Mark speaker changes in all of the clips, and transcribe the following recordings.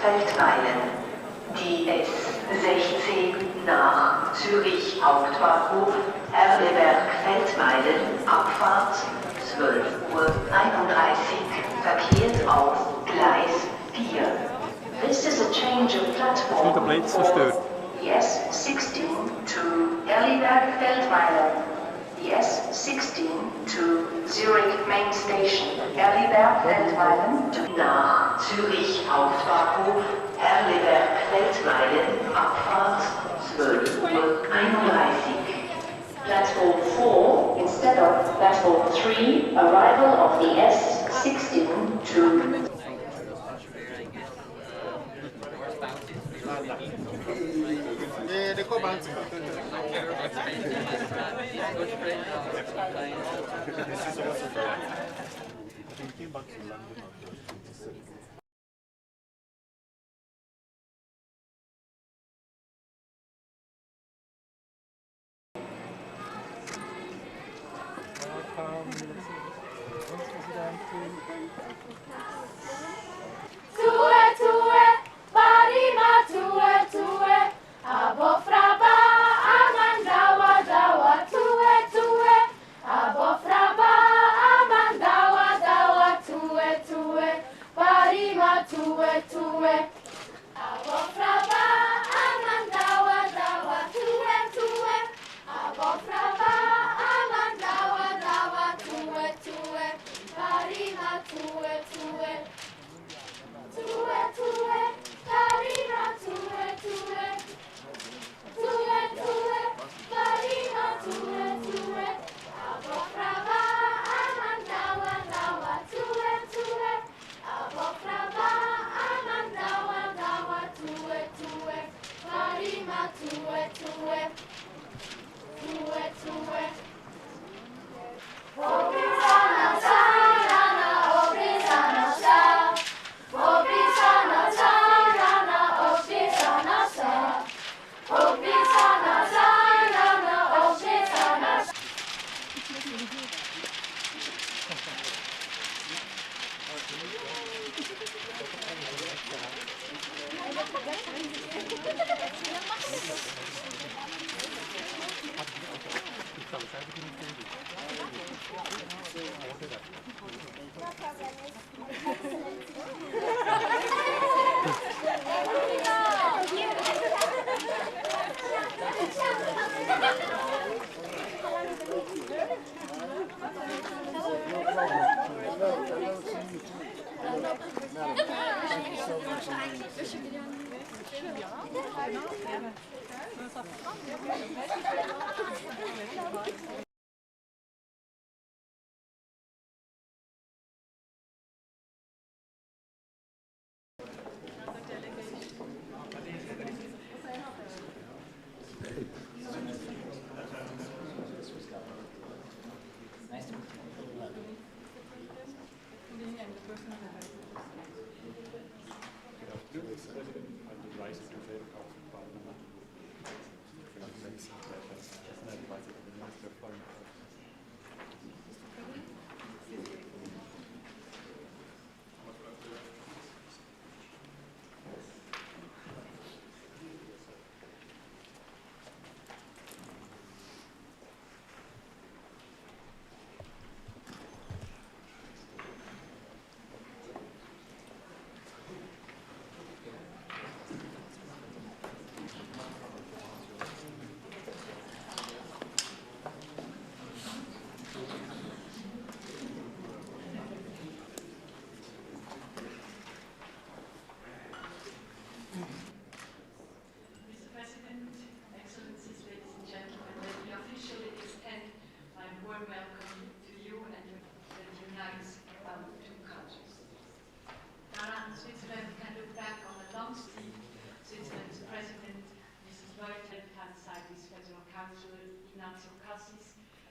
Speaker 1: Feldmeilen. Die S16 nach Zürich Hauptbahnhof, Erleberg-Feldmeilen, Abfahrt 12:31 Uhr, verkehrt auf Gleis 4. This is a change of platform for the S16 to Erleberg-Feldmeilen. The S16 to Zurich Main Station, Erleberg-Feldmeilen nach Zürich Hauptbahnhof, Erleberg-Feldmeilen, Abfahrt 12:31 Uhr. Platform 4 instead of Platform 3, arrival of the S16 to...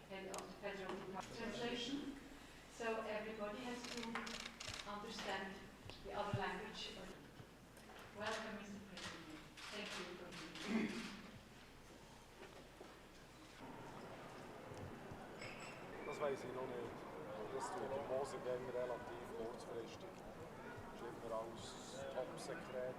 Speaker 2: head of the Federal Department of Translation. So everybody has to understand the other language. Welcome, Mr. President. Thank you for being here.
Speaker 3: Das weiss ich noch nicht. Das tut der Mose gerne relativ kurzfristig. Das ist immer als Top-Sekret.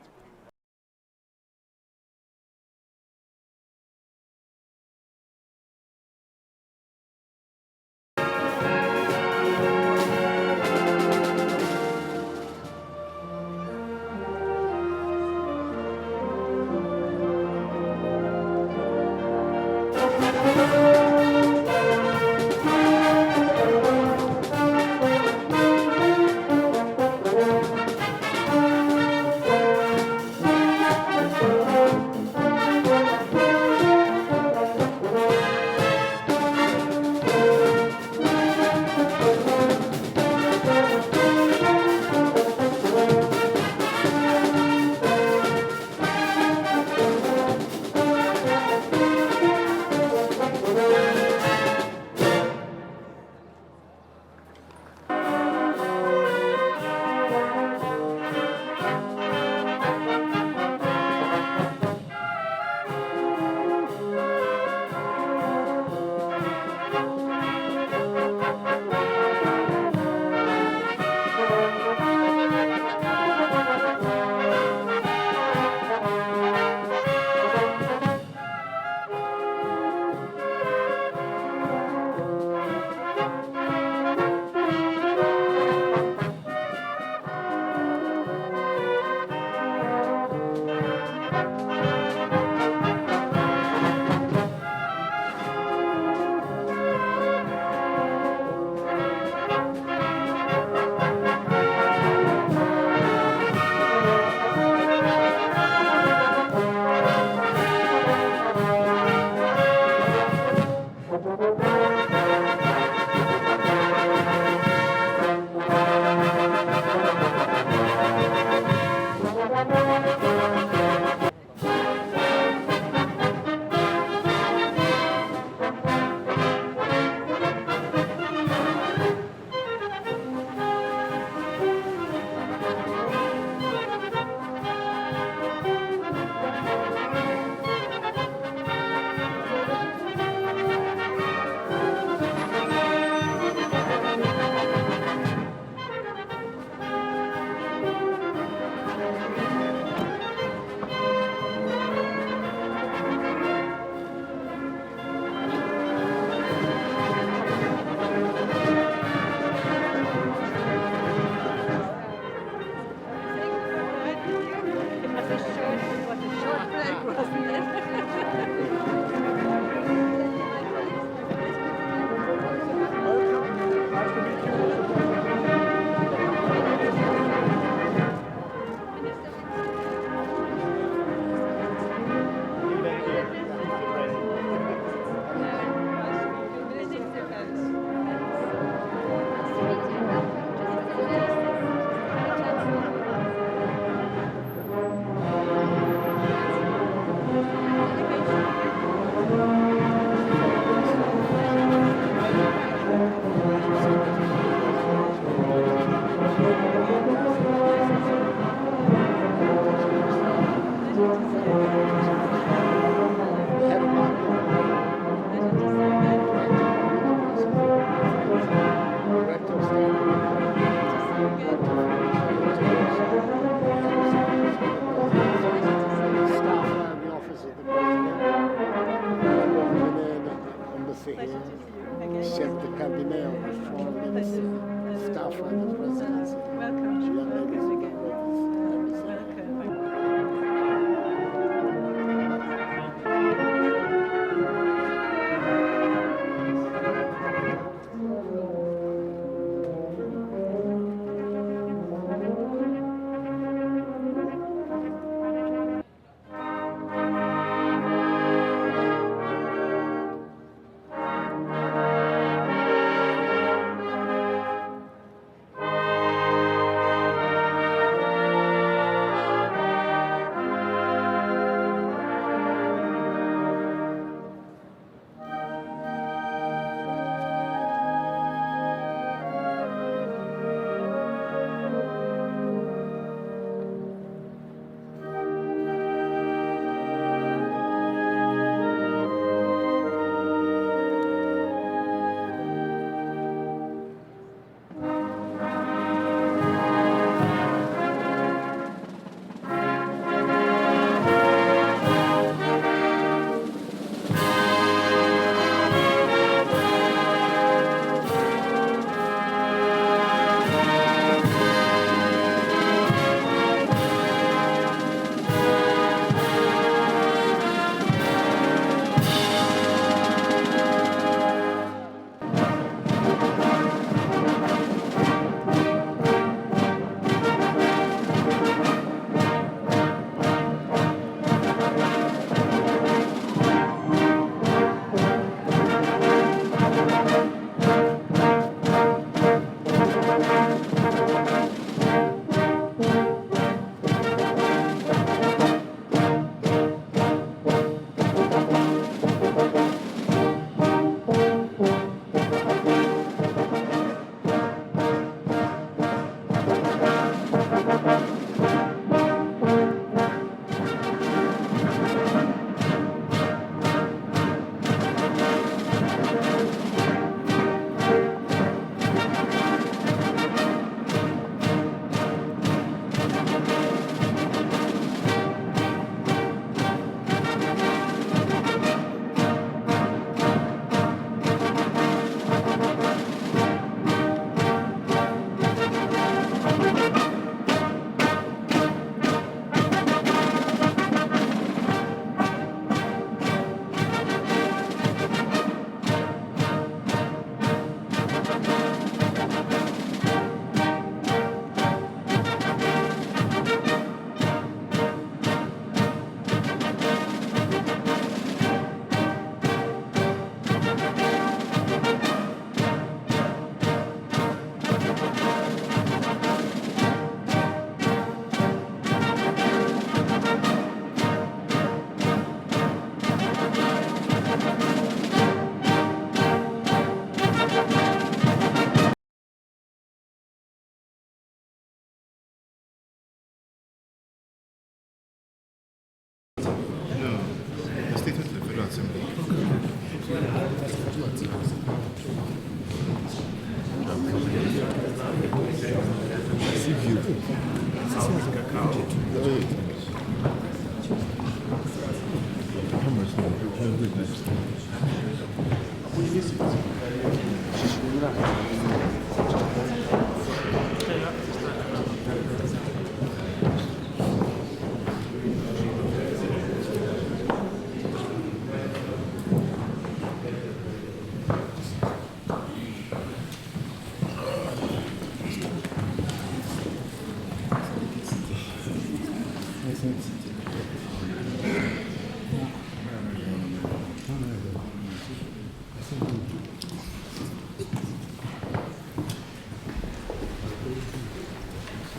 Speaker 4: Chef de cabinet of the foreign staff and the presidency.
Speaker 5: Welcome.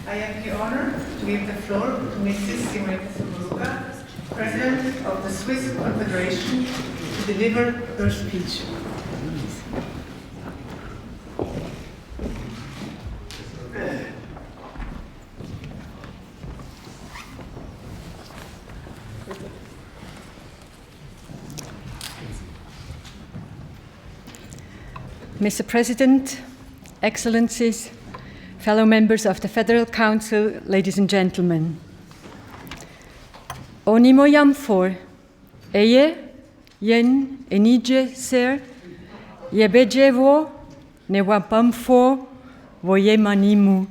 Speaker 5: I have the honor to give the floor to Mrs. Simreta Sumuruga, President of the Swiss Confederation, to deliver her speech.
Speaker 6: Mr. President, Excellencies, fellow members of the Federal Council, ladies and gentlemen. Onimoyam for Eye, Yen, Enije Ser, Yebejevo, Newapamfo, Voyemanimu.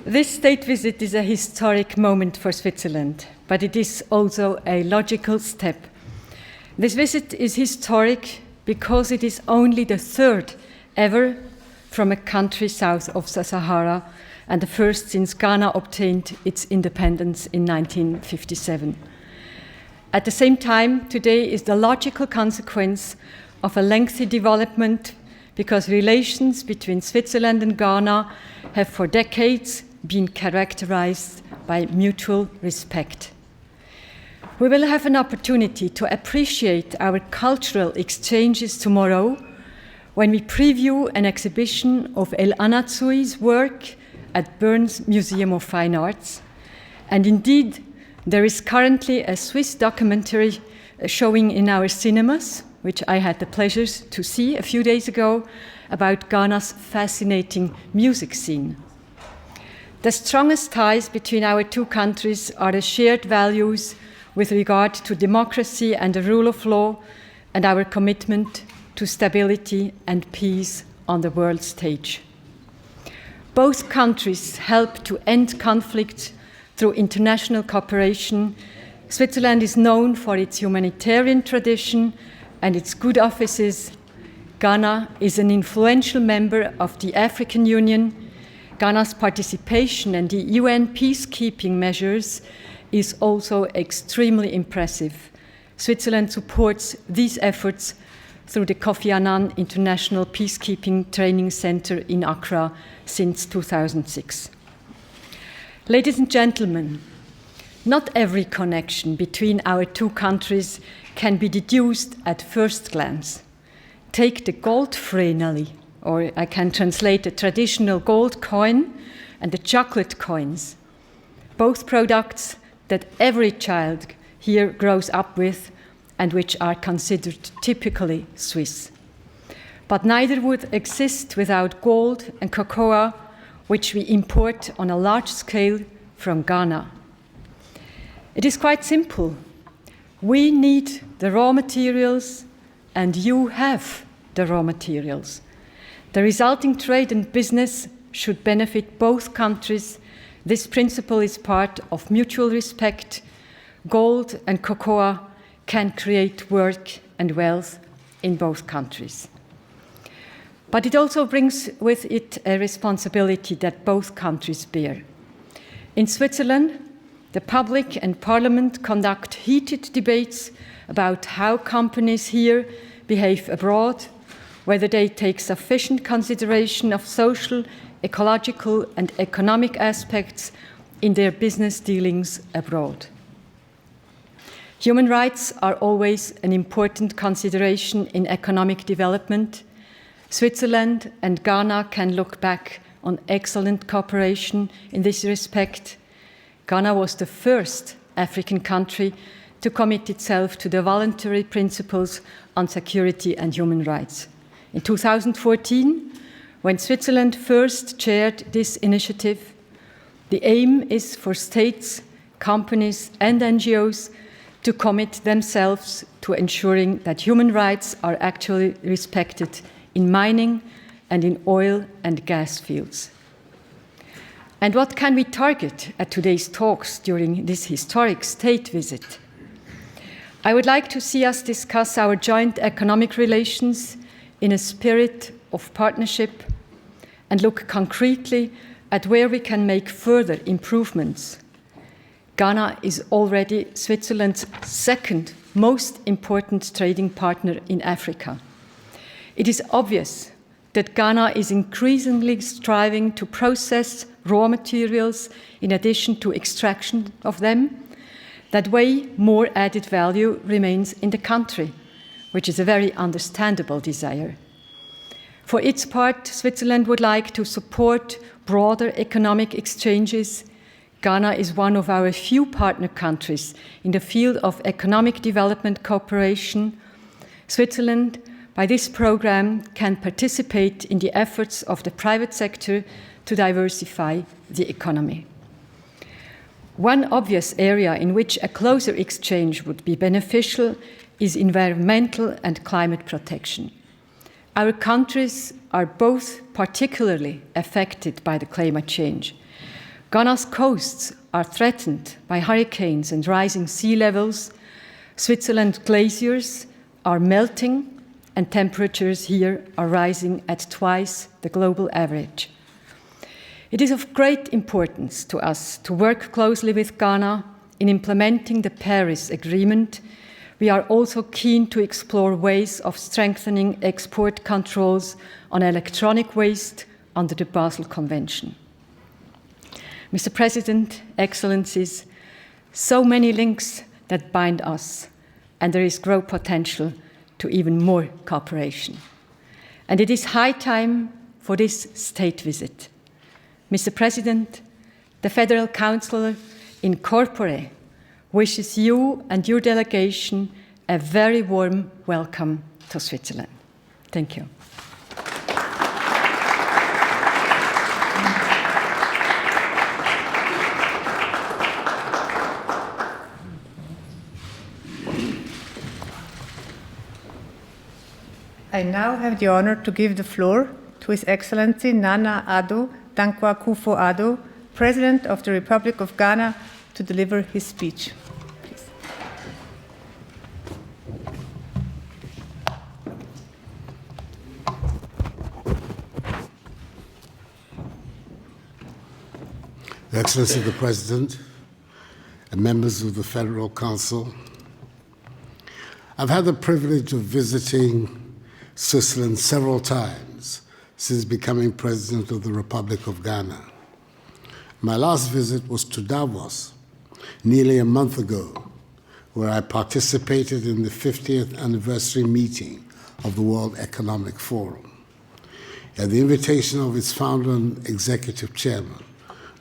Speaker 6: This state visit is a historic moment for Switzerland, but it is also a logical step. This visit is historic because it is only the third ever from a country south of the Sahara and the first since Ghana obtained its independence in 1957. At the same time, today is the logical consequence of a lengthy development because relations between Switzerland and Ghana have for decades been characterized by mutual respect. We will have an opportunity to appreciate our cultural exchanges tomorrow when we preview an exhibition of El Anatsui's work at Bern's Museum of Fine Arts. And indeed, there is currently a Swiss documentary showing in our cinemas, which I had the pleasure to see a few days ago, about Ghana's fascinating music scene. The strongest ties between our two countries are the shared values with regard to democracy and the rule of law, and our commitment to stability and peace on the world stage. Both countries help to end conflicts through international cooperation. Switzerland is known for its humanitarian tradition and its good offices. Ghana is an influential member of the African Union. Ghana's participation in the UN peacekeeping measures is also extremely impressive. Switzerland supports these efforts through the Kofi Annan International Peacekeeping Training Center in Accra since 2006. Ladies and gentlemen, not every connection between our two countries can be deduced at first glance. Take the goldfreneli, or I can translate the traditional gold coin and the chocolate coins, both products that every child here grows up with and which are considered typically Swiss. But neither would exist without gold and cocoa, which we import on a large scale from Ghana. It is quite simple. We need the raw materials, and you have the raw materials. The resulting trade and business should benefit both countries. This principle is part of mutual respect. Gold and cocoa can create work and wealth in both countries. But it also brings with it a responsibility that both countries bear. In Switzerland, the public and parliament conduct heated debates about how companies here behave abroad, whether they take sufficient consideration of social, ecological, and economic aspects in their business dealings abroad. Human rights are always an important consideration in economic development. Switzerland and Ghana can look back on excellent cooperation in this respect. Ghana was the first African country to commit itself to the voluntary principles on security and human rights. In 2014, when Switzerland first chaired this initiative, the aim is for states, companies, and NGOs to commit themselves to ensuring that human rights are actually respected in mining and in oil and gas fields. And what can we target at today's talks during this historic state visit? I would like to see us discuss our joint economic relations in a spirit of partnership and look concretely at where we can make further improvements. Ghana is already Switzerland's second most important trading partner in Africa. It is obvious that Ghana is increasingly striving to process raw materials in addition to extraction of them. That way, more added value remains in the country, which is a very understandable desire. For its part, Switzerland would like to support broader economic exchanges. Ghana is one of our few partner countries in the field of economic development cooperation. Switzerland, by this program, can participate in the efforts of the private sector to diversify the economy. One obvious area in which a closer exchange would be beneficial is environmental and climate protection. Our countries are both particularly affected by the climate change. Ghana's coasts are threatened by hurricanes and rising sea levels. Switzerland's glaciers are melting, and temperatures here are rising at twice the global average. It is of great importance to us to work closely with Ghana in implementing the Paris Agreement. We are also keen to explore ways of strengthening export controls on electronic waste under the Basel Convention. Mr. President, Excellencies, so many links that bind us, and there is great potential to even more cooperation. And it is high time for this state visit. Mr. President, the Federal Council in corpore wishes you and your delegation a very warm welcome to Switzerland. Thank you.
Speaker 5: I now have the honor to give the floor to His Excellency Nana Addo Dankwa Akufo-Addo, President of the Republic of Ghana, to deliver his speech. Please.
Speaker 4: Excellency the President and members of the Federal Council, I've had the privilege of visiting Switzerland several times since becoming President of the Republic of Ghana. My last visit was to Davos nearly a month ago, where I participated in the 50th anniversary meeting of the World Economic Forum. At the invitation of its founder and executive chairman,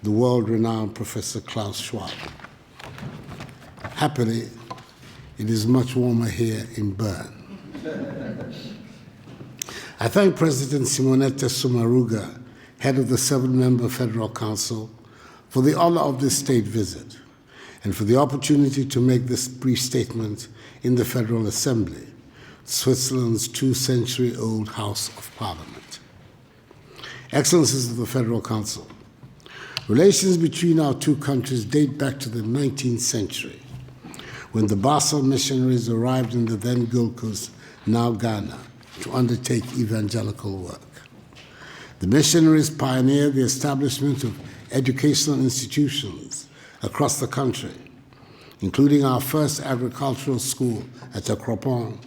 Speaker 4: the world-renowned Professor Klaus Schwab. Happily, it is much warmer here in Bern. I thank President Simonetta Sommaruga, head of the 7-member Federal Council, for the honor of this state visit and for the opportunity to make this brief statement in the Federal Assembly, Switzerland's 2-century-old House of Parliament. Excellencies of the Federal Council, relations between our two countries date back to the 19th century, when the Basel missionaries arrived in the then Gold Coast, now Ghana, to undertake evangelical work. The missionaries pioneered the establishment of educational institutions across the country, including our first agricultural school at Akropong,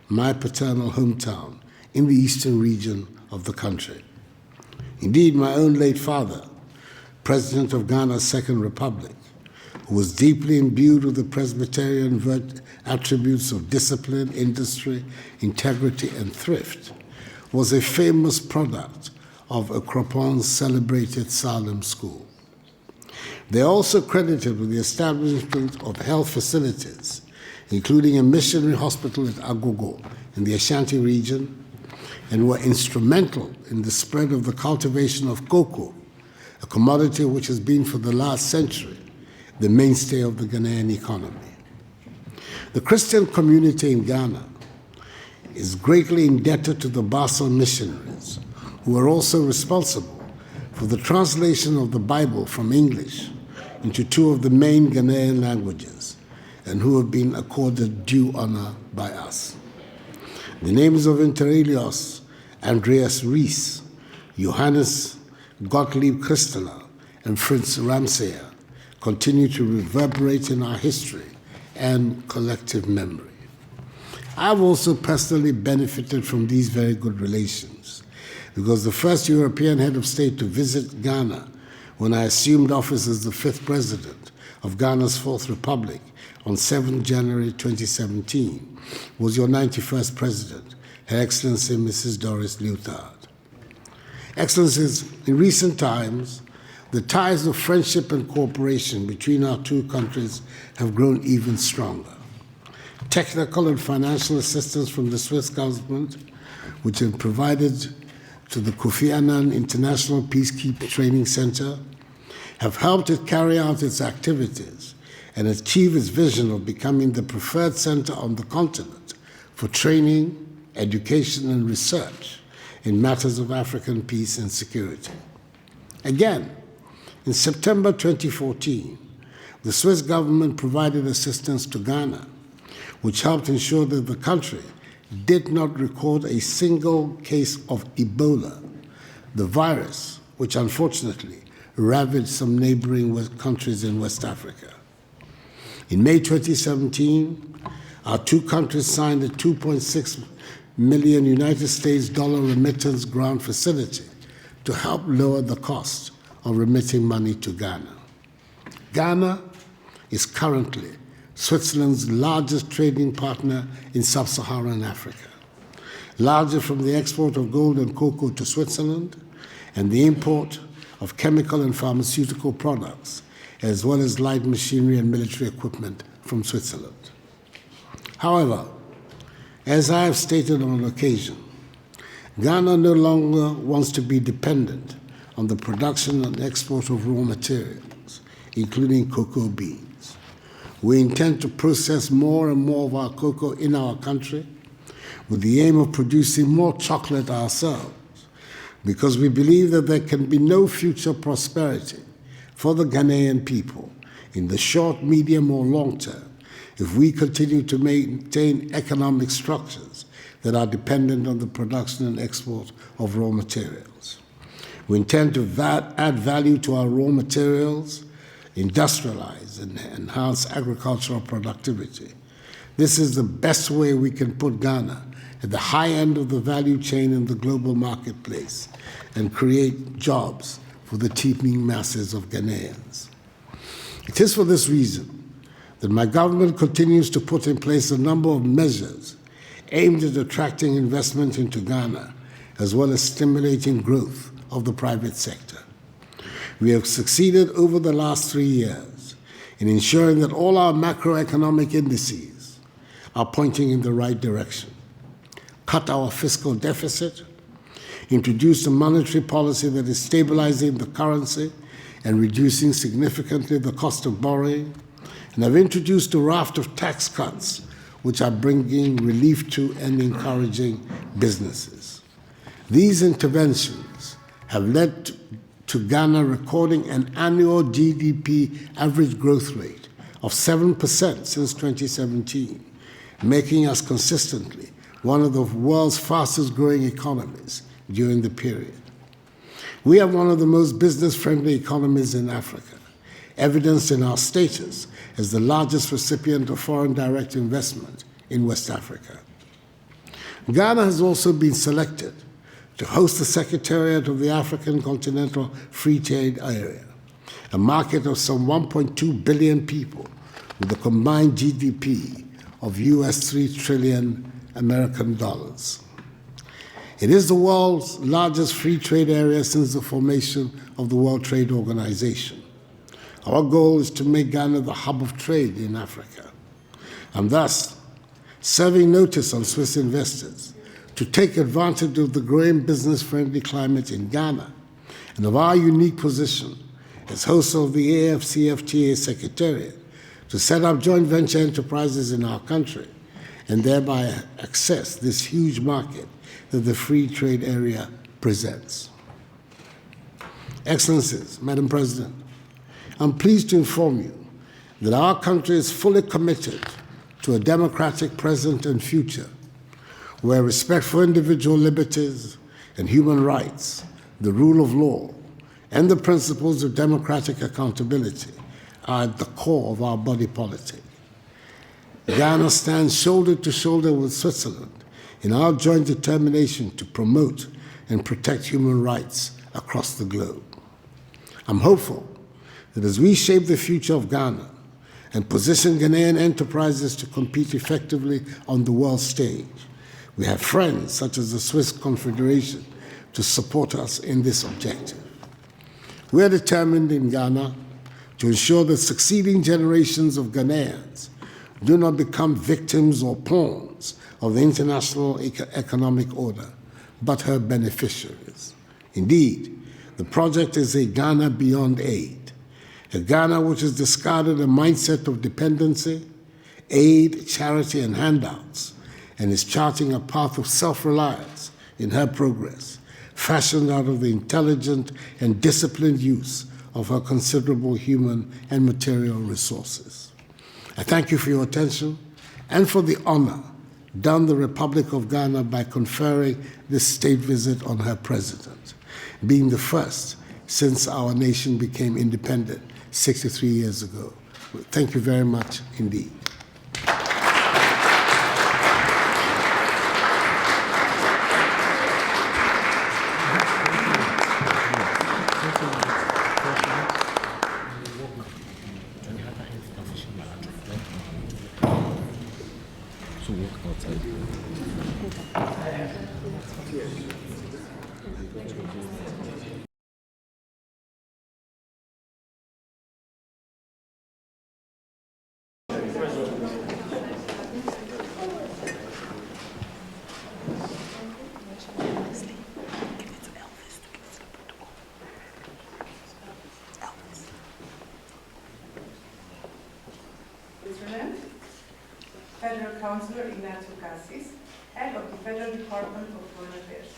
Speaker 4: my paternal hometown, in the eastern region of the country. Indeed, my own late father, President of Ghana's Second Republic, who was deeply imbued with the Presbyterian attributes of discipline, industry, integrity, and thrift, was a famous product of Akropon's celebrated Salem School. They are also credited with the establishment of health facilities, including a missionary hospital at Agogo in the Ashanti region, and were instrumental in the spread of the cultivation of cocoa, a commodity which has been for the last century the mainstay of the Ghanaian economy. The Christian community in Ghana is greatly indebted to the Basel missionaries, who are also responsible for the translation of the Bible from English into two of the main Ghanaian languages, and who have been accorded due honor by us. The names of Inter Elios, Andreas Ries, Johannes Gottlieb Christeler, and Fritz Ramsayer continue to reverberate in our history and collective memory. I've also personally benefited from these very good relations, because the first European head of state to visit Ghana when I assumed office as the 5th president of Ghana's 4th Republic on 7 January 2017 was your 91st president, Her Excellency Mrs. Doris Leuthard. Excellencies, in recent times, the ties of friendship and cooperation between our two countries have grown even stronger. Technical and financial assistance from the Swiss government, which had provided to the Kofi Annan International Peacekeeping Training Center, have helped it carry out its activities and achieve its vision of becoming the preferred center on the continent for training, education, and research in matters of African peace and security. Again, in September 2014, the Swiss government provided assistance to Ghana, which helped ensure that the country did not record a single case of Ebola, the virus which unfortunately ravaged some neighboring countries in West Africa. In May 2017, our two countries signed a $2.6 million United States remittance grant facility to help lower the cost of remitting money to Ghana. Ghana is currently Switzerland's largest trading partner in sub-Saharan Africa, larger from the export of gold and cocoa to Switzerland and the import of chemical and pharmaceutical products, as well as light machinery and military equipment from Switzerland. However, as I have stated on occasion, Ghana no longer wants to be dependent on the production and export of raw materials, including cocoa beans. We intend to process more and more of our cocoa in our country with the aim of producing more chocolate ourselves, because we believe that there can be no future prosperity for the Ghanaian people in the short, medium, or long term if we continue to maintain economic structures that are dependent on the production and export of raw materials. We intend to add value to our raw materials, industrialize and enhance agricultural productivity. This is the best way we can put Ghana at the high end of the value chain in the global marketplace and create jobs for the teeming masses of Ghanaians. It is for this reason that my government continues to put in place a number of measures aimed at attracting investment into Ghana, as well as stimulating growth of the private sector. We have succeeded over the last 3 years in ensuring that all our macroeconomic indices are pointing in the right direction. Cut our fiscal deficit, introduced a monetary policy that is stabilizing the currency and reducing significantly the cost of borrowing, and have introduced a raft of tax cuts which are bringing relief to and encouraging businesses. These interventions have led to Ghana recording an annual GDP average growth rate of 7% since 2017, making us consistently one of the world's fastest growing economies during the period. We have one of the most business-friendly economies in Africa, evidenced in our status as the largest recipient of foreign direct investment in West Africa. Ghana has also been selected to host the Secretariat of the African Continental Free Trade Area, a market of some 1.2 billion people with a combined GDP of US $3 trillion American dollars. It is the world's largest free trade area since the formation of the World Trade Organization. Our goal is to make Ghana the hub of trade in Africa, and thus serving notice on Swiss investors to take advantage of the growing business-friendly climate in Ghana and of our unique position as host of the AFCFTA Secretariat to set up joint venture enterprises in our country and thereby access this huge market that the free trade area presents. Excellencies, Madam President, I'm pleased to inform you that our country is fully committed to a democratic present and future where respect for individual liberties and human rights, the rule of law, and the principles of democratic accountability are at the core of our body politic. Ghana stands shoulder to shoulder with Switzerland in our joint determination to promote and protect human rights across the globe. I'm hopeful that as we shape the future of Ghana and position Ghanaian enterprises to compete effectively on the world stage, we have friends such as the Swiss Confederation to support us in this objective. We are determined in Ghana to ensure that succeeding generations of Ghanaians do not become victims or pawns of the international economic order, but her beneficiaries. Indeed, the project is a Ghana beyond aid, a Ghana which has discarded a mindset of dependency, aid, charity, and handouts, and is charting a path of self-reliance in her progress, fashioned out of the intelligent and disciplined use of her considerable human and material resources. I thank you for your attention and for the honor done the Republic of Ghana by conferring this state visit on her president, being the first since our nation became independent 63 years ago. Thank you very much indeed.
Speaker 5: Federal Councillor Ignacio Cassis, Head of the Federal Department of Foreign Affairs.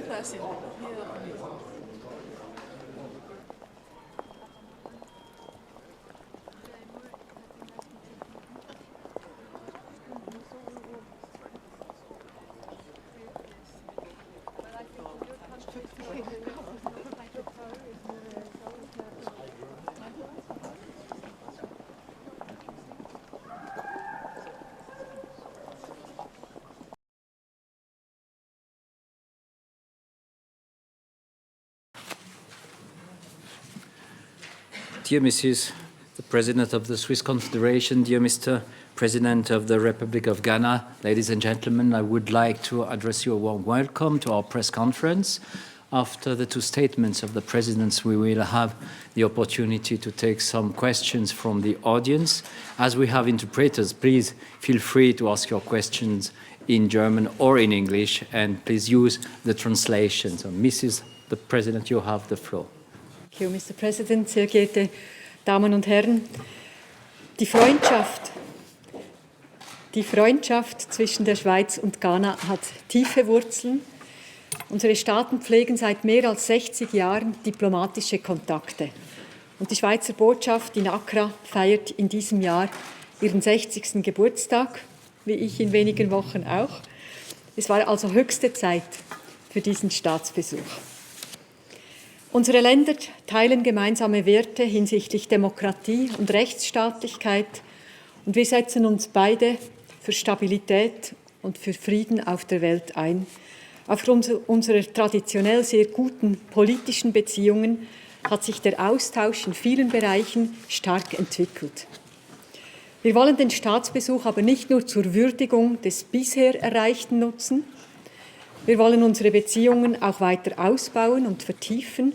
Speaker 7: Passing here. Dear Mrs. the President of the Swiss Confederation, dear Mr. President of the Republic of Ghana, ladies and gentlemen, I would like to address you a warm welcome to our press conference. After the two statements of the presidents, we will have the opportunity to take some questions from the audience. As we have interpreters, please feel free to ask your questions in German or in English, and please use the translation. So, Mrs. the President, you have the floor.
Speaker 6: Thank you, Mr. President, sehr geehrte Damen und Herren. Die Freundschaft zwischen der Schweiz und Ghana hat tiefe Wurzeln. Unsere Staaten pflegen seit mehr als 60 Jahren diplomatische Kontakte. Und die Schweizer Botschaft in Accra feiert in diesem Jahr ihren 60. Geburtstag, wie ich in wenigen Wochen auch. Es war also höchste Zeit für diesen Staatsbesuch. Unsere Länder teilen gemeinsame Werte hinsichtlich Demokratie und Rechtsstaatlichkeit und wir setzen uns beide für Stabilität und für Frieden auf der Welt ein. Aufgrund unserer traditionell sehr guten politischen Beziehungen hat sich der Austausch in vielen Bereichen stark entwickelt. Wir wollen den Staatsbesuch aber nicht nur zur Würdigung des bisher Erreichten nutzen. Wir wollen unsere Beziehungen auch weiter ausbauen und vertiefen.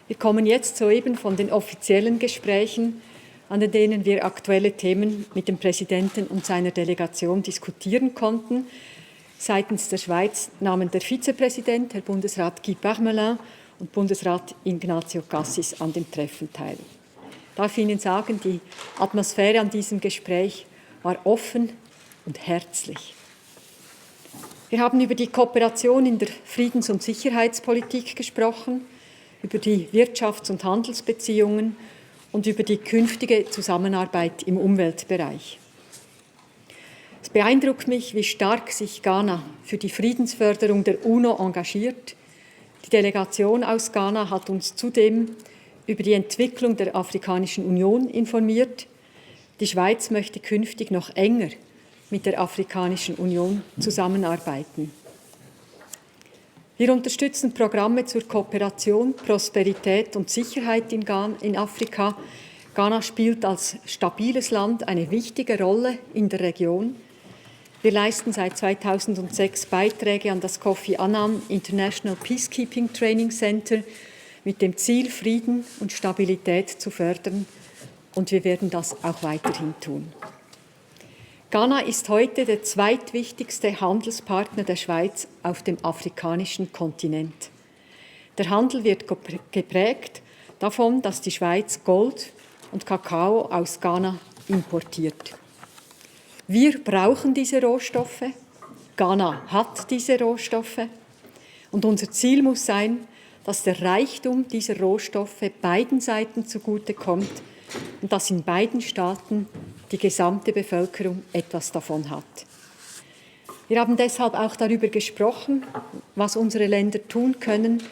Speaker 6: Wir kommen jetzt soeben von den offiziellen Gesprächen, an denen wir aktuelle Themen mit dem Präsidenten und seiner Delegation diskutieren konnten. Seitens der Schweiz nahmen der Vizepräsident, Herr Bundesrat Guy Parmelin, und Bundesrat Ignacio Cassis an dem Treffen teil. Ich darf Ihnen sagen, die Atmosphäre an diesem Gespräch war offen und herzlich. Wir haben über die Kooperation in der Friedens- und Sicherheitspolitik gesprochen, über die Wirtschafts- und Handelsbeziehungen und über die künftige Zusammenarbeit im Umweltbereich. Es beeindruckt mich, wie stark sich Ghana für die Friedensförderung der UNO engagiert. Die Delegation aus Ghana hat uns zudem über die Entwicklung der Afrikanischen Union informiert. Die Schweiz möchte künftig noch enger mit der Afrikanischen Union zusammenarbeiten. Wir unterstützen Programme zur Kooperation, Prosperität und Sicherheit in Afrika. Ghana spielt als stabiles Land eine wichtige Rolle in der Region. Wir leisten seit 2006 Beiträge an das Kofi Annan International Peacekeeping Training Center mit dem Ziel, Frieden und Stabilität zu fördern. Und wir werden das auch weiterhin tun. Ghana ist heute der zweitwichtigste Handelspartner der Schweiz auf dem afrikanischen Kontinent. Der Handel wird geprägt davon, dass die Schweiz Gold und Kakao aus Ghana importiert. Wir brauchen diese Rohstoffe, Ghana hat diese Rohstoffe und unser Ziel muss sein, dass der Reichtum dieser Rohstoffe beiden Seiten zugutekommt und dass in beiden Staaten die gesamte Bevölkerung etwas davon hat. Wir haben deshalb auch darüber gesprochen, was unsere Länder tun können,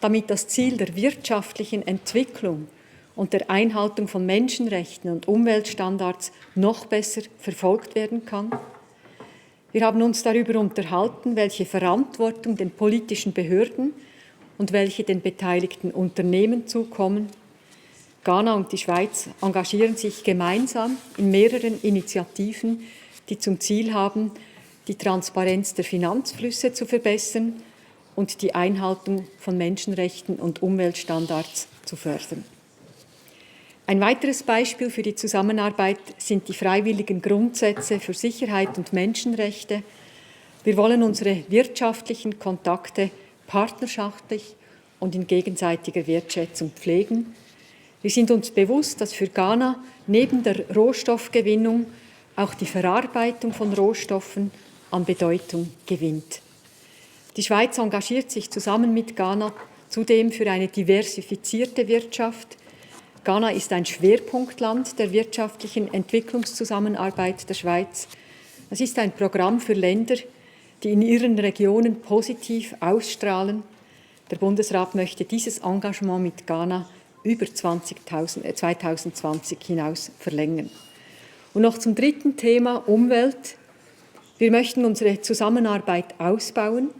Speaker 6: damit das Ziel der wirtschaftlichen Entwicklung und der Einhaltung von Menschenrechten und Umweltstandards noch besser verfolgt werden kann. Wir haben uns darüber unterhalten, welche Verantwortung den politischen Behörden und welche den beteiligten Unternehmen zukommen. Ghana und die Schweiz engagieren sich gemeinsam in mehreren Initiativen, die zum Ziel haben, die Transparenz der Finanzflüsse zu verbessern und die Einhaltung von Menschenrechten und Umweltstandards zu fördern. Ein weiteres Beispiel für die Zusammenarbeit sind die freiwilligen Grundsätze für Sicherheit und Menschenrechte. Wir wollen unsere wirtschaftlichen Kontakte partnerschaftlich und in gegenseitiger Wertschätzung pflegen. Wir sind uns bewusst, dass für Ghana neben der Rohstoffgewinnung auch die Verarbeitung von Rohstoffen an Bedeutung gewinnt. Die Schweiz engagiert sich zusammen mit Ghana zudem für eine diversifizierte Wirtschaft. Ghana ist ein Schwerpunktland der wirtschaftlichen Entwicklungszusammenarbeit der Schweiz. Es ist ein Programm für Länder, die in ihren Regionen positiv ausstrahlen. Der Bundesrat möchte dieses Engagement mit Ghana über 2020 hinaus verlängern. Und noch zum dritten Thema Umwelt. Wir möchten unsere Zusammenarbeit ausbauen.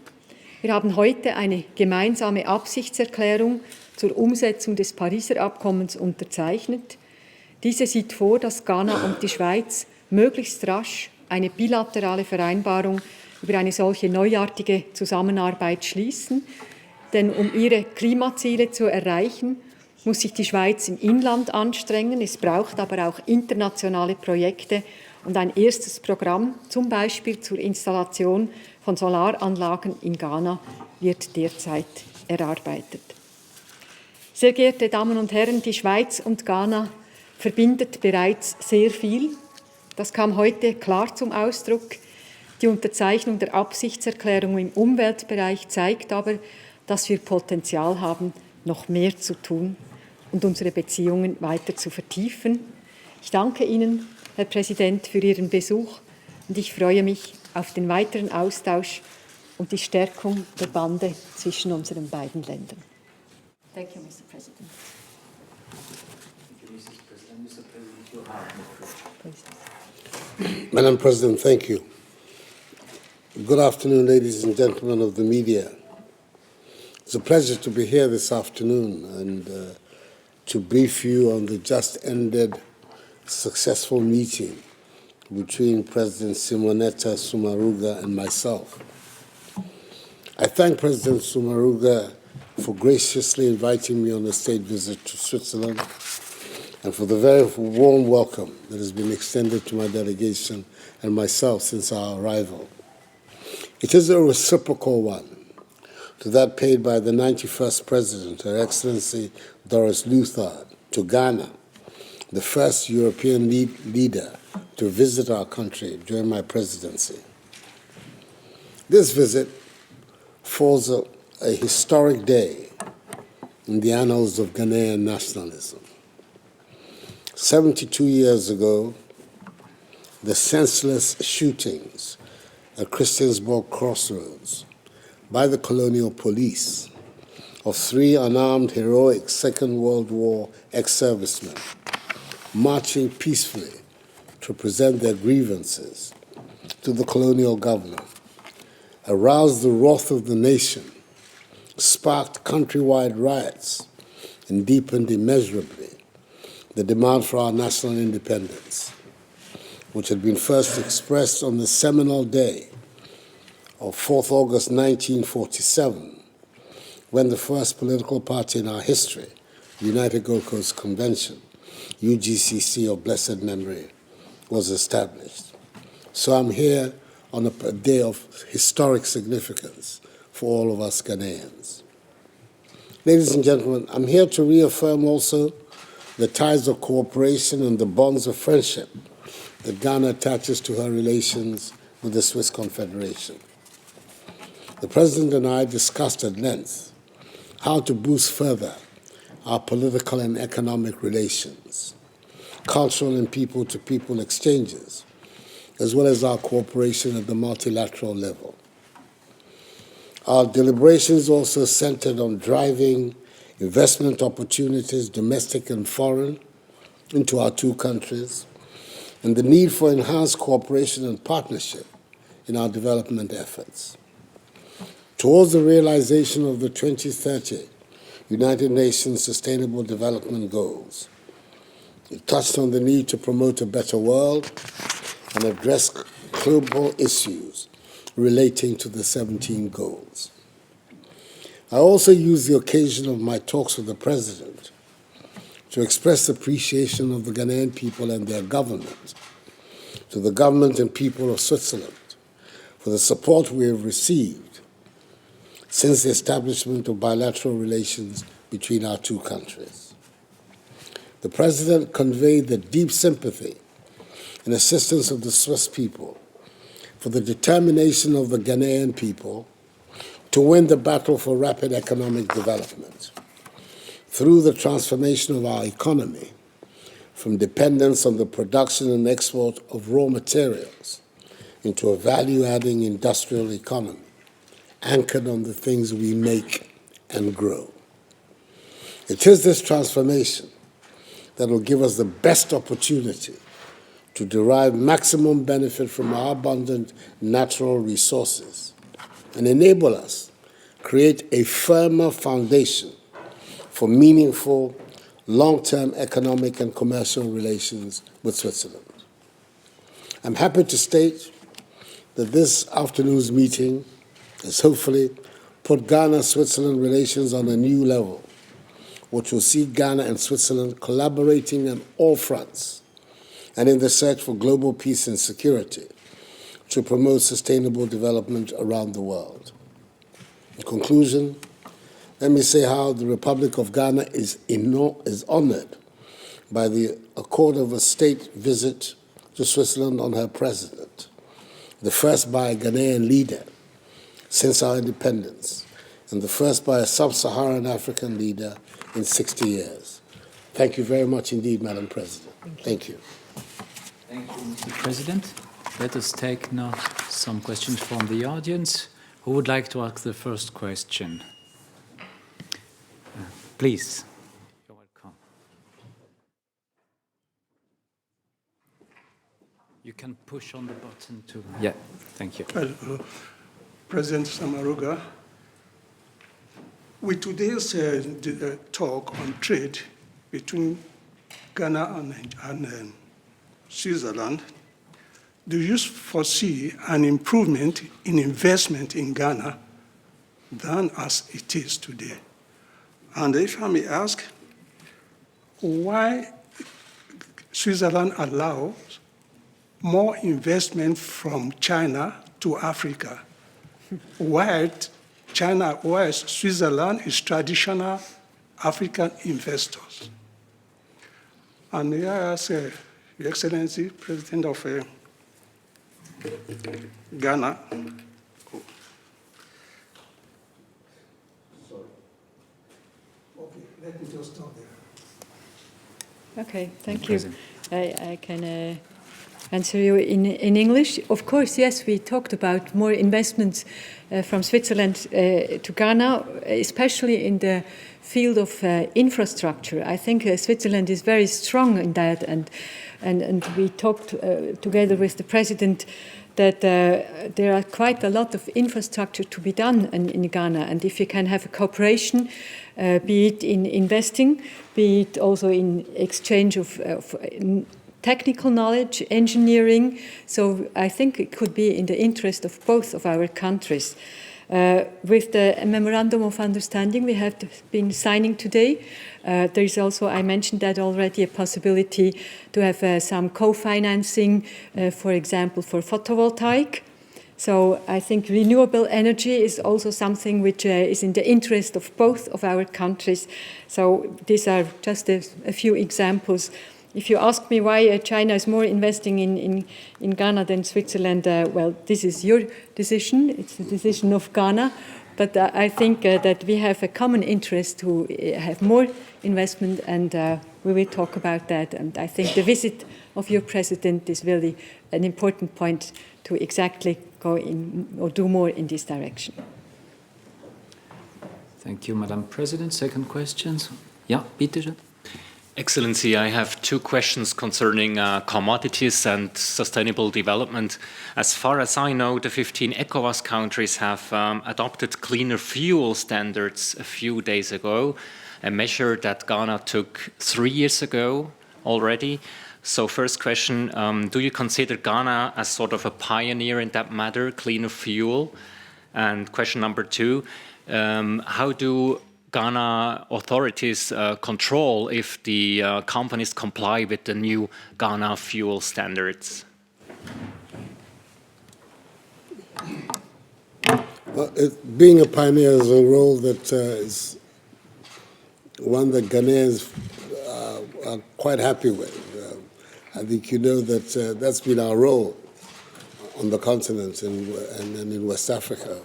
Speaker 6: Wir haben heute eine gemeinsame Absichtserklärung zur Umsetzung des Pariser Abkommens unterzeichnet. Diese sieht vor, dass Ghana und die Schweiz möglichst rasch eine bilaterale Vereinbarung über eine solche neuartige Zusammenarbeit schließen. Denn um ihre Klimaziele zu erreichen, muss sich die Schweiz im Inland anstrengen. Es braucht aber auch internationale Projekte und ein erstes Programm, zum Beispiel zur Installation von Solaranlagen in Ghana, wird derzeit erarbeitet. Sehr geehrte Damen und Herren, die Schweiz und Ghana verbindet bereits sehr viel. Das kam heute klar zum Ausdruck. Die Unterzeichnung der Absichtserklärung im Umweltbereich zeigt aber, dass wir Potenzial haben, noch mehr zu tun und unsere Beziehungen weiter zu vertiefen. Ich danke Ihnen, Herr Präsident, für Ihren Besuch und ich freue mich auf den weiteren Austausch und die Stärkung der Bande zwischen unseren beiden Ländern. Thank you, Mr. President.
Speaker 4: Madam President, thank you. Good afternoon, ladies and gentlemen of the media. It's a pleasure to be here this afternoon and to brief you on the just ended successful meeting between President Simonetta Sommaruga and myself. I thank President Sommaruga for graciously inviting me on a state visit to Switzerland and for the very warm welcome that has been extended to my delegation and myself since our arrival. It is a reciprocal one to that paid by the 91st President, Her Excellency Doris Leuthard, to Ghana, the first European leader to visit our country during my presidency. This visit falls a historic day in the annals of Ghanaian nationalism. 72 years ago, the senseless shootings at Christiansborg Crossroads by the colonial police of 3 unarmed, heroic Second World War ex-servicemen marching peacefully to present their grievances to the colonial governor aroused the wrath of the nation, sparked countrywide riots, and deepened immeasurably the demand for our national independence, which had been first expressed on the seminal day of 4th August 1947, when the first political party in our history, United Gold Coast Convention, UGCC of blessed memory, was established. So I'm here on a day of historic significance for all of us Ghanaians. Ladies and gentlemen, I'm here to reaffirm also the ties of cooperation and the bonds of friendship that Ghana attaches to her relations with the Swiss Confederation. The President and I discussed at length how to boost further our political and economic relations, cultural and people-to-people exchanges, as well as our cooperation at the multilateral level. Our deliberations also centered on driving investment opportunities, domestic and foreign, into our two countries, and the need for enhanced cooperation and partnership in our development efforts. Towards the realization of the 2030 United Nations Sustainable Development Goals, it touched on the need to promote a better world and address global issues relating to the 17 goals. I also used the occasion of my talks with the President to express appreciation of the Ghanaian people and their government, to the government and people of Switzerland for the support we have received since the establishment of bilateral relations between our two countries. The President conveyed the deep sympathy and assistance of the Swiss people for the determination of the Ghanaian people to win the battle for rapid economic development through the transformation of our economy from dependence on the production and export of raw materials into a value-adding industrial economy anchored on the things we make and grow. It is this transformation that will give us the best opportunity to derive maximum benefit from our abundant natural resources and enable us create a firmer foundation for meaningful, long-term economic and commercial relations with Switzerland. I'm happy to state that this afternoon's meeting has hopefully put Ghana-Switzerland relations on a new level, which will see Ghana and Switzerland collaborating on all fronts and in the search for global peace and security to promote sustainable development around the world. In conclusion, let me say how the Republic of Ghana is honored by the accord of a state visit to Switzerland on her president, the first by a Ghanaian leader since our independence, and the first by a sub-Saharan African leader in 60 years. Thank you very much indeed, Madam President. Thank you.
Speaker 7: Thank you, Mr. President. Let us take now some questions from the audience. Who would like to ask the first question? Please. You're welcome. You can push on the button too. Yeah, thank you.
Speaker 8: Well, President Samaruga, with today's talk on trade between Ghana and Switzerland, do you foresee an improvement in investment in Ghana than as it is today? And if I may ask, why Switzerland allows more investment from China to Africa, while Switzerland is traditional African investors? And may I ask Your Excellency, President of Ghana. Sorry. Okay, let me just stop there.
Speaker 6: Okay, thank you. I can answer you in English. Of course, yes, we talked about more investments from Switzerland to Ghana, especially in the field of infrastructure. I think Switzerland is very strong in that, and we talked together with the President that there are quite a lot of infrastructure to be done in Ghana, and if you can have a cooperation, be it in investing, be it also in exchange of technical knowledge, engineering, so I think it could be in the interest of both of our countries. With the Memorandum of Understanding we have been signing today, there is also, I mentioned that already, a possibility to have some co-financing, for example, for photovoltaic. So I think renewable energy is also something which is in the interest of both of our countries. So these are just a few examples. If you ask me why China is more investing in Ghana than Switzerland, well, this is your decision. It's the decision of Ghana. But I think that we have a common interest to have more investment, and we will talk about that. And I think the visit of your president is really an important point to exactly go in or do more in this direction.
Speaker 7: Thank you, Madam President. Second questions? Yeah, bitte.
Speaker 9: Excellency, I have two questions concerning commodities and sustainable development. As far as I know, the 15 ECOWAS countries have adopted cleaner fuel standards a few days ago, a measure that Ghana took 3 years ago already. So first question, do you consider Ghana as sort of a pioneer in that matter, cleaner fuel? And question number two, how do Ghana authorities control if the companies comply with the new Ghana fuel standards?
Speaker 4: Well, being a pioneer is a role that is one that Ghanaians are quite happy with. I think you know that that's been our role on the continent and in West Africa.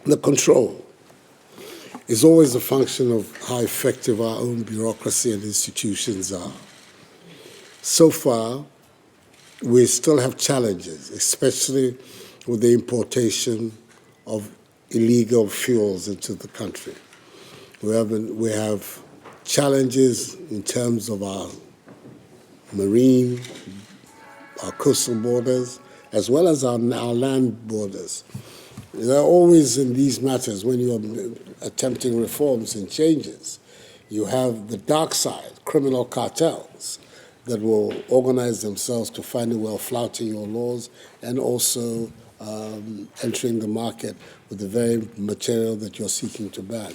Speaker 4: The control is always a function of how effective our own bureaucracy and institutions are. So far, we still have challenges, especially with the importation of illegal fuels into the country. We have challenges in terms of our marine, our coastal borders, as well as our land borders. There are always in these matters, when you're attempting reforms and changes, you have the dark side, criminal cartels that will organize themselves to find a way of flouting your laws and also entering the market with the very material that you're seeking to ban.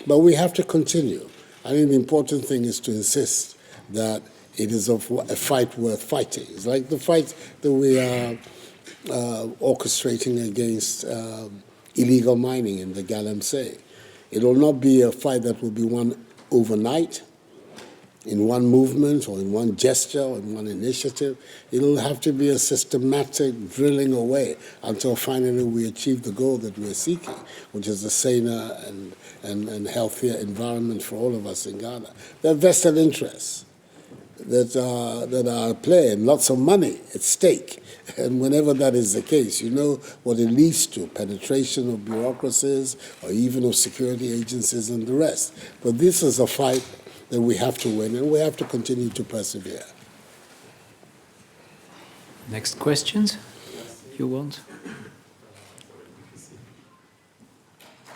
Speaker 4: But we have to continue. I think the important thing is to insist that it is a fight worth fighting. It's like the fight that we are orchestrating against illegal mining in the Galamsey. It will not be a fight that will be won overnight, in one movement or in one gesture or in one initiative. It'll have to be a systematic drilling away until finally we achieve the goal that we're seeking, which is a saner and healthier environment for all of us in Ghana. There are vested interests that are at play and lots of money at stake. And whenever that is the case, you know what it leads to, penetration of bureaucracies or even of security agencies and the rest. But this is a fight that we have to win, and we have to continue to persevere.
Speaker 7: Next questions? You want?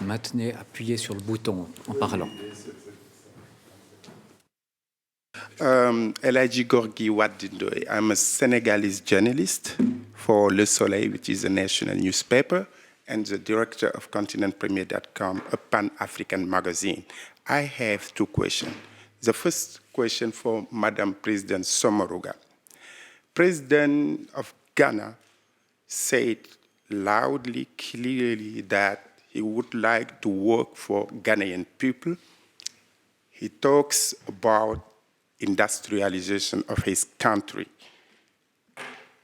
Speaker 7: Maintenez, appuyez sur le bouton en parlant.
Speaker 10: Elaji Gorgui Wadindoy. I'm a Senegalese journalist for Le Soleil, which is a national newspaper, and the director of ContinentPremier.com, a Pan-African magazine. I have two questions. The first question for Madam President Somaruga. President of Ghana said loudly, clearly that he would like to work for Ghanaian people. He talks about industrialization of his country.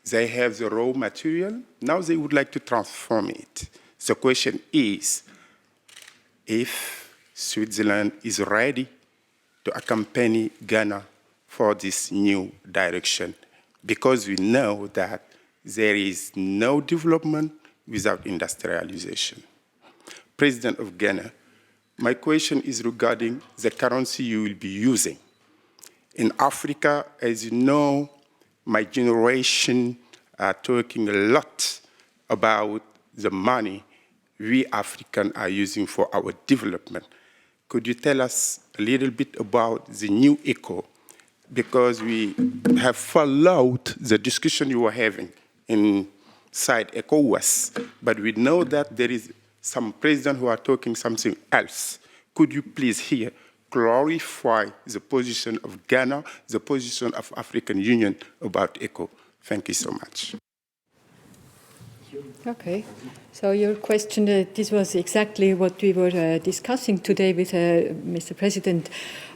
Speaker 10: They have the raw material, now they would like to transform it. The question is, if Switzerland is ready to accompany Ghana for this new direction, because we know that there is no development without industrialization. President of Ghana, my question is regarding the currency you will be using. In Africa, as you know, my generation are talking a lot about the money we Africans are using for our development. Could you tell us a little bit about the new ECO? Because we have followed the discussion you were having inside ECOWAS, but we know that there is some presidents who are talking something else. Could you please here clarify the position of Ghana, the position of African Union about ECO? Thank you so much.
Speaker 6: Okay, so your question, this was exactly what we were discussing today with Mr. President,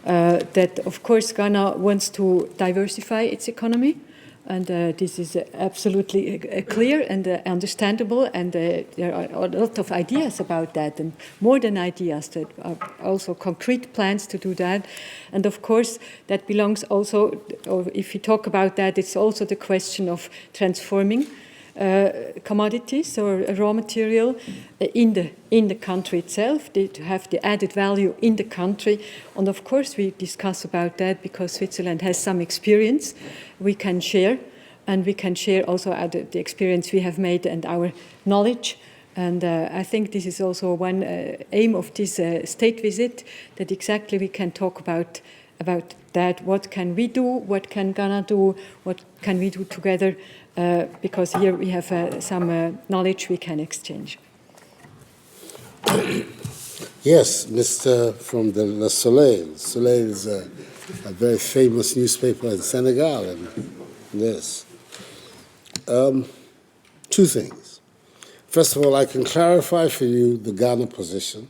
Speaker 6: that of course Ghana wants to diversify its economy, and this is absolutely clear and understandable, and there are a lot of ideas about that, and more than ideas, that are also concrete plans to do that. And of course, that belongs also, or if you talk about that, it's also the question of transforming commodities or raw material in the country itself, to have the added value in the country. And of course we discuss about that because Switzerland has some experience we can share, and we can share also the experience we have made and our knowledge. And I think this is also one aim of this state visit, that exactly we can talk about that. What can we do? What can Ghana do? What can we do together? Because here we have some knowledge we can exchange.
Speaker 4: Yes, Mr. from the Le Soleil. Soleil is a very famous newspaper in Senegal. And yes. Two things. First of all, I can clarify for you the Ghana position,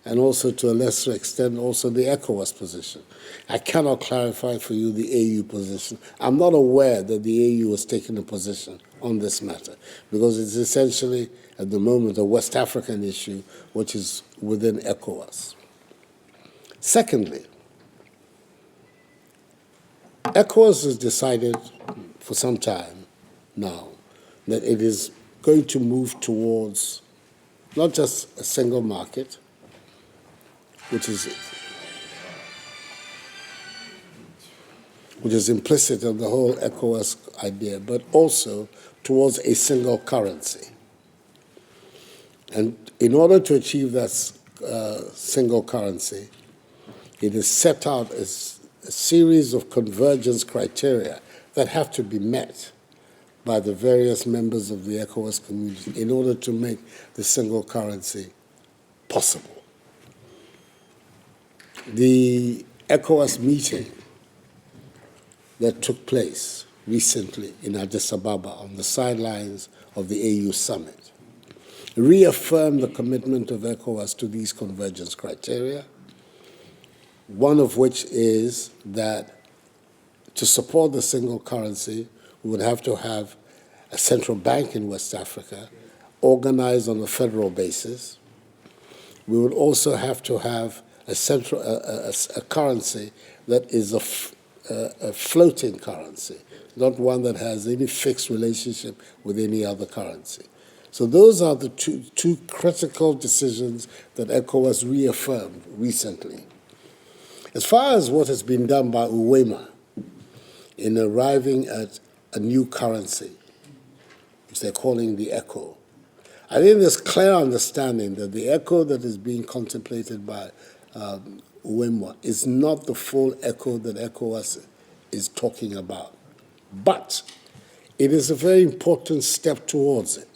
Speaker 4: and also to a lesser extent also the ECOWAS position. I cannot clarify for you the AU position. I'm not aware that the AU has taken a position on this matter, because it's essentially, at the moment, a West African issue which is within ECOWAS. Secondly, ECOWAS has decided for some time now that it is going to move towards not just a single market, which is implicit in the whole ECOWAS idea, but also towards a single currency. And in order to achieve that single currency, it is set out as a series of convergence criteria that have to be met by the various members of the ECOWAS community in order to make the single currency possible. The ECOWAS meeting that took place recently in Addis Ababa on the sidelines of the AU summit reaffirmed the commitment of ECOWAS to these convergence criteria, one of which is that to support the single currency, we would have to have a central bank in West Africa organized on a federal basis. We would also have to have a currency that is a floating currency, not one that has any fixed relationship with any other currency. So those are the two critical decisions that ECOWAS reaffirmed recently. As far as what has been done by UEMA in arriving at a new currency, which they're calling the ECO, I think there's clear understanding that the ECO that is being contemplated by UEMA is not the full ECO that ECOWAS is talking about. But it is a very important step towards it.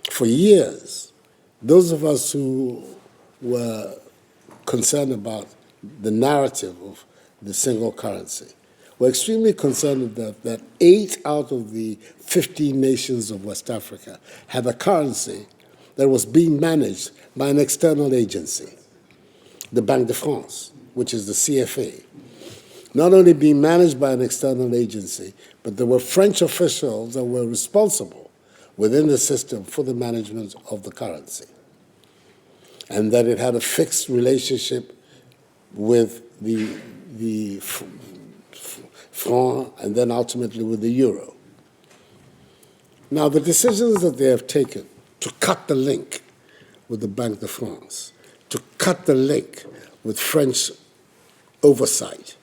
Speaker 4: For years, those of us who were concerned about the narrative of the single currency were extremely concerned that 8 out of the 15 nations of West Africa had a currency that was being managed by an external agency, the Banque de France, which is the CFA. Not only being managed by an external agency, but there were French officials that were responsible within the system for the management of the currency, and that it had a fixed relationship with the franc and then ultimately with the euro. Now, the decisions that they have taken to cut the link with the Banque de France, to cut the link with French oversight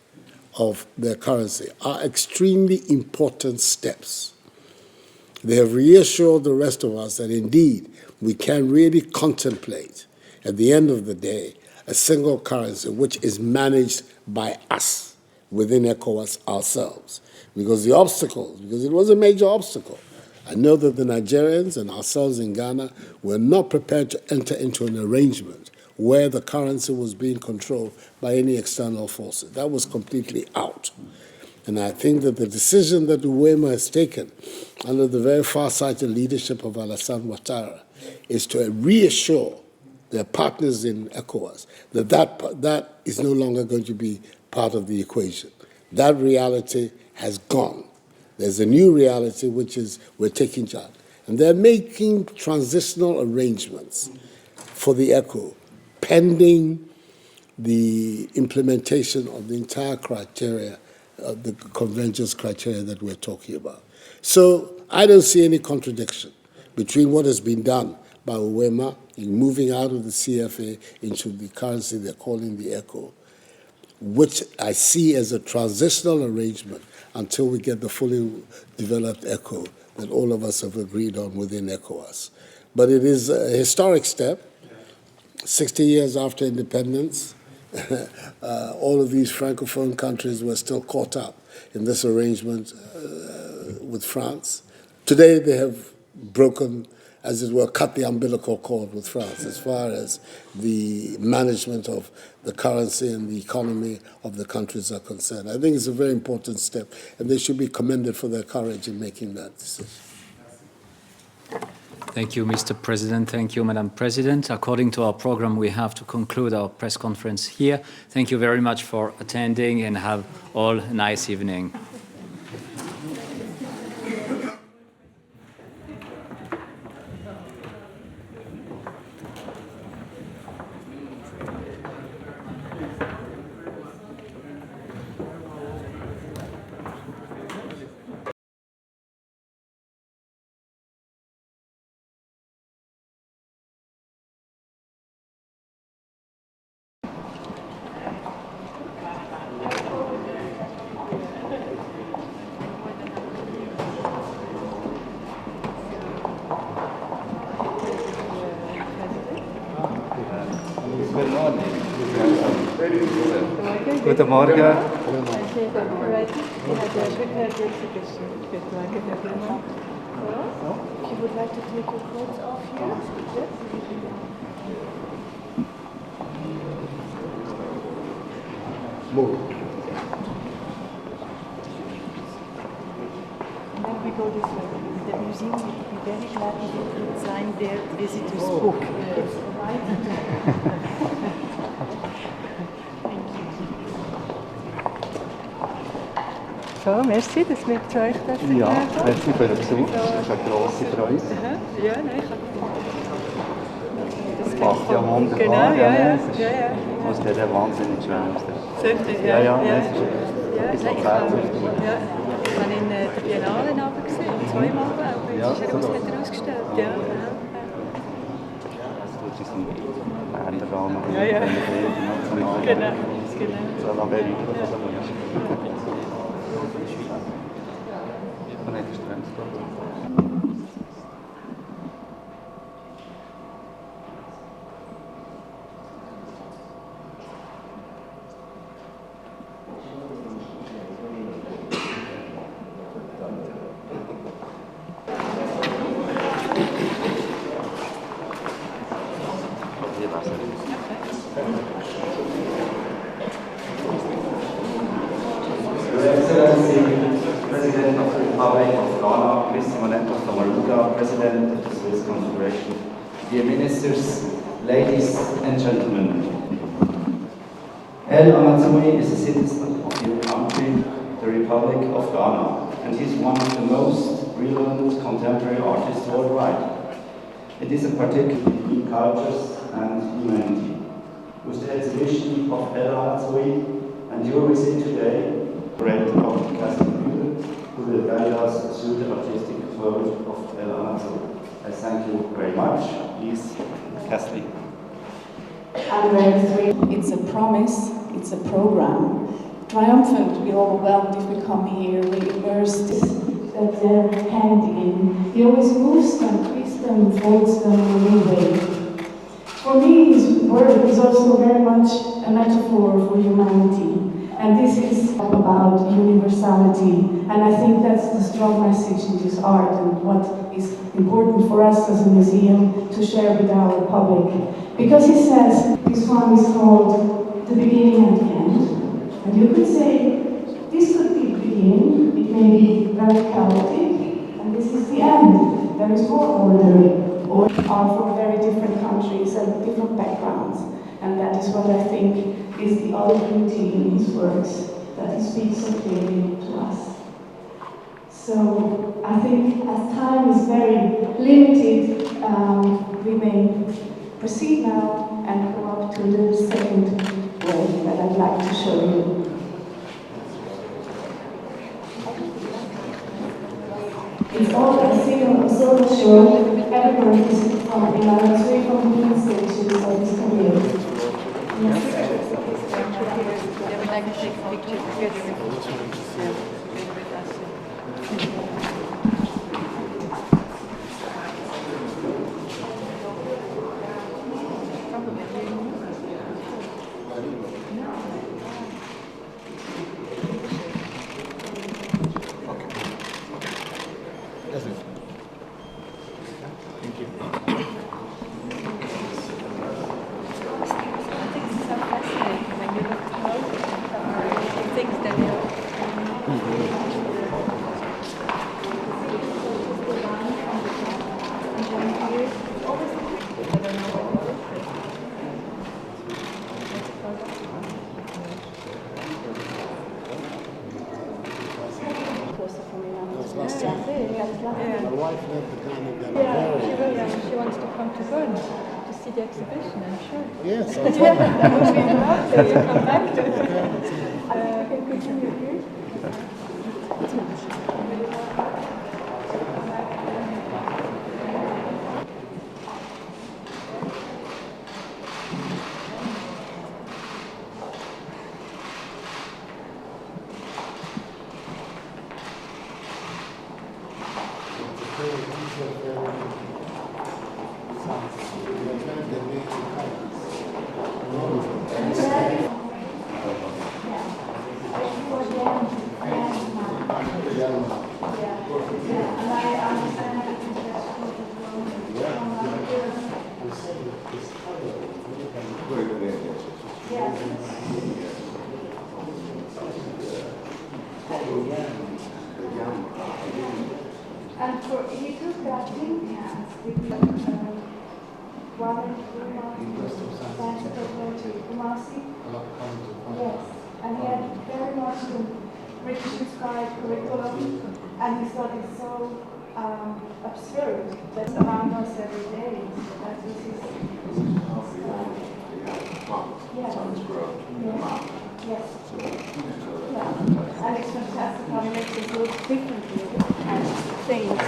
Speaker 4: of their currency are extremely important steps. They have reassured the rest of us that indeed we can really contemplate, at the end of the day, a single currency which is managed by us within ECOWAS ourselves. Because it was a major obstacle. I know that the Nigerians and ourselves in Ghana were not prepared to enter into an arrangement where the currency was being controlled by any external forces. That was completely out. And I think that the decision that UEMA has taken under the very far-sighted leadership of Alassane Ouattara is to reassure their partners in ECOWAS that is no longer going to be part of the equation. That reality has gone. There's a new reality, which is we're taking charge. And they're making transitional arrangements for the ECO, pending the implementation of the entire criteria, the convergence criteria that we're talking about. So I don't see any contradiction between what has been done by UEMA in moving out of the CFA into the currency they're calling the ECO, which I see as a transitional arrangement until we get the fully developed ECO that all of us have agreed on within ECOWAS. But it is a historic step. 60 years after independence, all of these Francophone countries were still caught up in this arrangement with France. Today they have broken, as it were, cut the umbilical cord with France as far as the management of the currency and the economy of the countries are concerned. I think it's a very important step, and they should be commended for their courage in making that decision.
Speaker 7: Thank you, Mr. President. Thank you, Madam President. According to our program, we have to conclude our press conference here. Thank you very much for attending, and have all a nice evening.
Speaker 11: Good morning. Guten Morgen.
Speaker 5: If you would like to take your coats off here, yes.
Speaker 4: Move.
Speaker 5: And then we go this way. The museum would be very glad if you could sign their visitor's book. Yes. Right? So, merci, dass wir zu euch dürfen.
Speaker 11: Ja, merci für den Besuch. Das ist eine grosse Freude.
Speaker 5: Ja, nein, ich habe
Speaker 11: Das macht ja wunderbar.
Speaker 5: Genau, ja.
Speaker 11: Muss der wahnsinnig schön
Speaker 5: Sollte,
Speaker 11: Ja,
Speaker 5: ja.
Speaker 11: das ist etwas
Speaker 5: Ich habe in der Biennale gesehen, zweimal, glaube ich.
Speaker 11: Ja,
Speaker 5: Ist
Speaker 11: so
Speaker 5: hat er ausgestellt. Ja.
Speaker 11: Das tut sich im Berner Rahmen.
Speaker 5: Ja. Genau.
Speaker 11: So lange Man hat es Your Excellency, President of the Republic of Ghana, Mr. Moneto Samaruga, President of the Swiss Confederation, dear ministers, ladies and gentlemen. El Amazoui is a citizen of your country, the Republic of Ghana, and he is one of the most relevant contemporary artists worldwide. It is a particular in cultures and humanity. With the exhibition of El Amazoui and your visit today, Brett of Castle who will guide us through the artistic world of El Amazoui. I thank you very much. Please, Castle.
Speaker 12: I'm very thrilled. It's a promise, it's a program. Triumphant, we're overwhelmed if we come here, we immerse that they're handing in. He always moves them, twists them, folds them in a new way. For me, his work is also very much a metaphor for humanity. And this is about universality. And I think that's the strong message in this art and what is important for us as a museum to share with our public. Because he says this one is called The Beginning and the End. And you could say, this could be the beginning, it may be very chaotic, and this is the end. There is more order, or are from very different countries and different backgrounds. And that is what I think is the other beauty in his works, that he speaks so clearly to us. So I think as time is very limited, we may proceed now and go up to the second way that I'd like to show you. It's all a single solo show. Everyone is from Ilaratui, from the main stages of his career.
Speaker 4: My wife left the Ghana.
Speaker 5: She wants to come to Bern to see the exhibition, I'm sure.
Speaker 4: Yes,
Speaker 5: that would be lovely to come back to. You can continue here.
Speaker 12: And for he took that tin cans with one and Kumasi. Yes, and he had very much the British-inspired curriculum, and he thought it so absurd that's around us every day. So that was his. Yes. Yeah. And it's fantastic how he makes us look differently at things.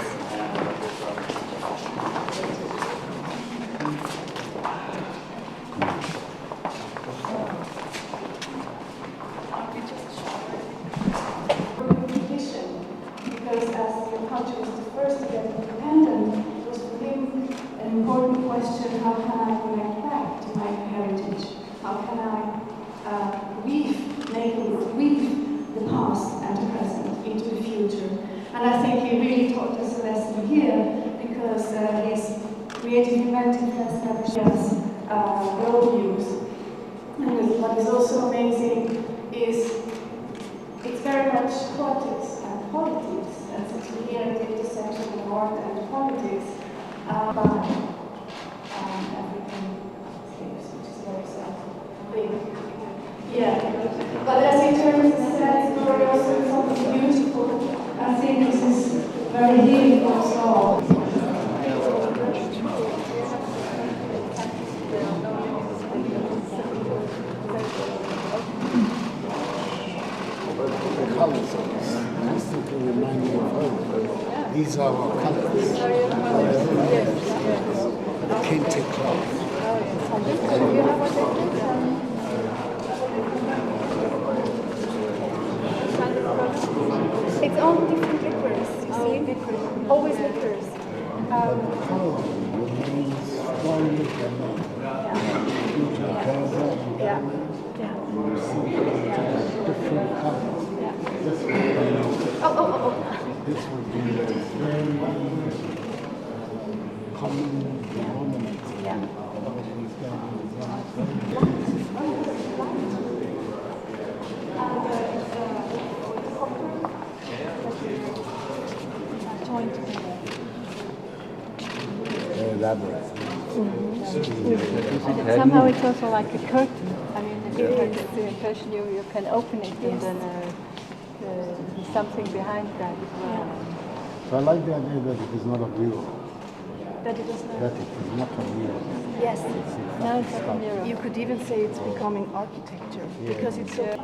Speaker 12: Because as your country was the first to get independent, it was for him an important question: how can I connect back to my heritage? How can I weave the past and the present into the future? And I think he really taught us a lesson here, because his creative inventiveness never shares worldviews. And what is also amazing is it's very much politics and politics, and since we're here at the intersection of art and politics, by African slaves, which is very sad thing. Yeah, but as he turns the sad story also something beautiful, I think this is very healing for us all.
Speaker 4: The colors of this. This thing can remind me of home. These are our colors. Kente cloth.
Speaker 12: It's all different liquors, you see? Always liquors.
Speaker 4: Different colors. This would be a very common ornament. Elaborate.
Speaker 13: And somehow it's also like a curtain. I mean, if you have the impression you can open it and then there's something behind that as well.
Speaker 4: So I like the idea that it is not a mirror.
Speaker 12: That it is not.
Speaker 4: That it is not a mirror.
Speaker 12: Yes.
Speaker 13: No, it's not a mirror.
Speaker 12: You could even say it's becoming architecture, because it's so...